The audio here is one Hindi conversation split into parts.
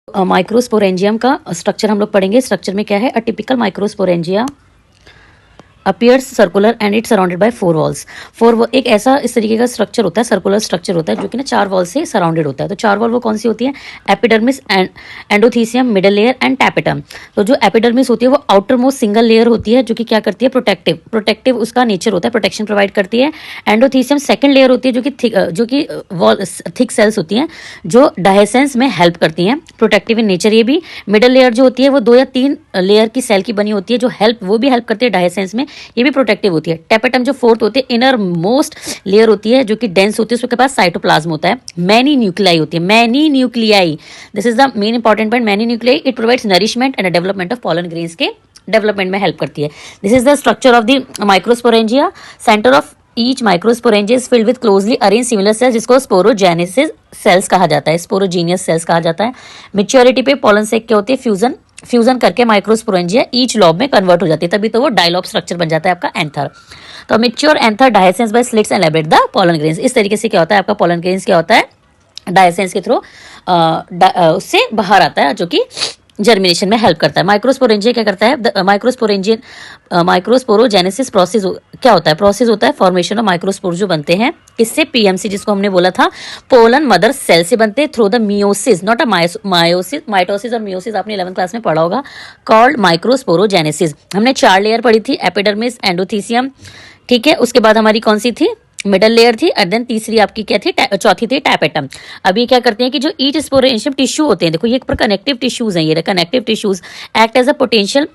माइक्रोस्पोरेंजियम का स्ट्रक्चर हम लोग पढ़ेंगे। स्ट्रक्चर में क्या है, a typical microsporangia appears circular and it surrounded by four walls. एक ऐसा इस तरीके का स्ट्रक्चर होता है, सर्कुलर स्ट्रक्चर होता है जो कि ना चार वॉल से सराउंडेड होता है। तो चार वॉल वो कौन सी होती है, epidermis and endothecium, middle layer and tapetum. तो जो एपिडर्मिस होती है वो आउटर मोस्ट सिंगल लेयर होती है जो कि क्या करती है, प्रोटेक्टिव उसका नेचर होता है, प्रोटेक्शन प्रोवाइड करती है। एंडोथीसियम सेकंड लेयर होती है जो कि वॉल थिक सेल्स होती हैं जो डायसेंस में हेल्प करती हैं, प्रोटेक्टिव इन नेचर ये भी। मिडल लेयर जो होती है वो 2 या 3 लेयर की सेल की बनी होती है जो वो भी हेल्प करती है डायसेंस में, ये भी प्रोटेक्टिव होती है। टेपेटम जो फोर्थ होती है, इनर मोस्ट लेयर होती है जो कि डेंस होती है, उसके पास साइटोप्लाज्म होता है। मैनी न्यूक्लियाई होती है, many nuclei, this is the main important point. Many nuclei it provides nourishment and development of pollen grains के डेवलपमेंट में हेल्प करती है। This is the structure of the microsporangia. Centre of each microsporangia is filled with closely arrange similar sales जिसको स्पोरोजेनेसिस सेल्स कहा जाता है, स्पोरोजीनियस सेल्स कहा जाता है। मेच्योरिटी पे पॉलन सेक क्या होती है, फ्यूजन करके माइक्रोस्पोरेंजिया ईच लॉब में कन्वर्ट हो जाती है, तभी तो वो डायलॉब स्ट्रक्चर बन जाता है आपका एंथर। तो mature anther dehisces by slits and elaborate the pollen grains. इस तरीके से क्या होता है आपका पॉलन ग्रेन्स क्या होता है, डायसेंस के थ्रू उससे बाहर आता है जो कि जर्मिनेशन में हेल्प करता है। माइक्रोस्पोरेंजिया क्या करता है, माइक्रोस्पोरोजेनेसिस प्रोसेस क्या होता है, प्रोसेस होता है फॉर्मेशन ऑफ माइक्रोस्पोर जो बनते हैं इससे पीएमसी जिसको हमने बोला था पोलन मदर सेल से बनते हैं through the meiosis, not a mitosis और मियोसिस आपने 11th क्लास में पढ़ा होगा, कॉल्ड माइक्रोस्पोरोजेनेसिस। हमने 4 लेयर पढ़ी थी, एपिडर्मिस, एंडोथीसियम, ठीक है। उसके बाद हमारी कौन सी थी, मिडल लेयर थी, और देन तीसरी आपकी क्या थी, चौथी थी टैपेटम। अभी क्या करते हैं कि जो ईच स्पोरेंशियम टिश्यू होते हैं, देखो ये पर कनेक्टिव टिश्यूज हैं, ये connective tissues act as a potential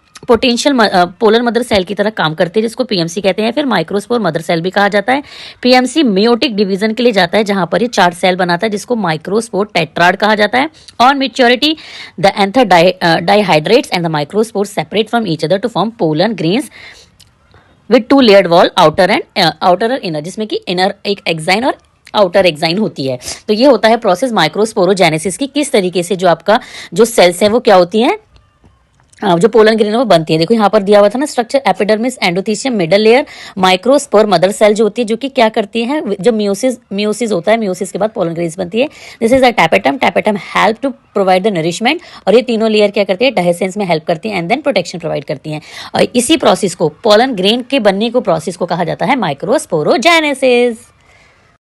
polar mother cell की तरह काम करते हैं जिसको पीएमसी कहते हैं, फिर माइक्रोस्पोर मदर सेल भी कहा जाता है। पीएमसी मेयोटिक डिवीजन के लिए जाता है जहां पर ये 4 सेल बनाता है जिसको माइक्रोस्पोर टेट्राड कहा जाता है। On maturity the anther dehydrates and the microspore separate from each other to form pollen grains with 2 layered wall, outer और इनर, जिसमें कि इनर एक एक्साइन और आउटर एक्साइन होती है। तो ये होता है प्रोसेस माइक्रोस्पोरोजेनेसिस की, किस तरीके से जो आपका जो सेल्स है वो क्या होती हैं, जो पोलन ग्रेन है वो बनती है। देखो यहाँ पर दिया हुआ था ना structure, epidermis, endothecium, middle layer, microspore mother cell जो होती है जो कि क्या करती है, जो मियोसिस होता है, मियोसिस के बाद पोलन ग्रेन्स बनती है। This is a tapetum help to provide the nourishment, और ये तीनों लेयर क्या करती है, डायसेंस में हेल्प करती है एंड देन प्रोटेक्शन प्रोवाइड करती है। और इसी प्रोसेस को पोलन ग्रेन के बनने को प्रोसेस को कहा जाता है माइक्रोस्पोरोजेनेसिस।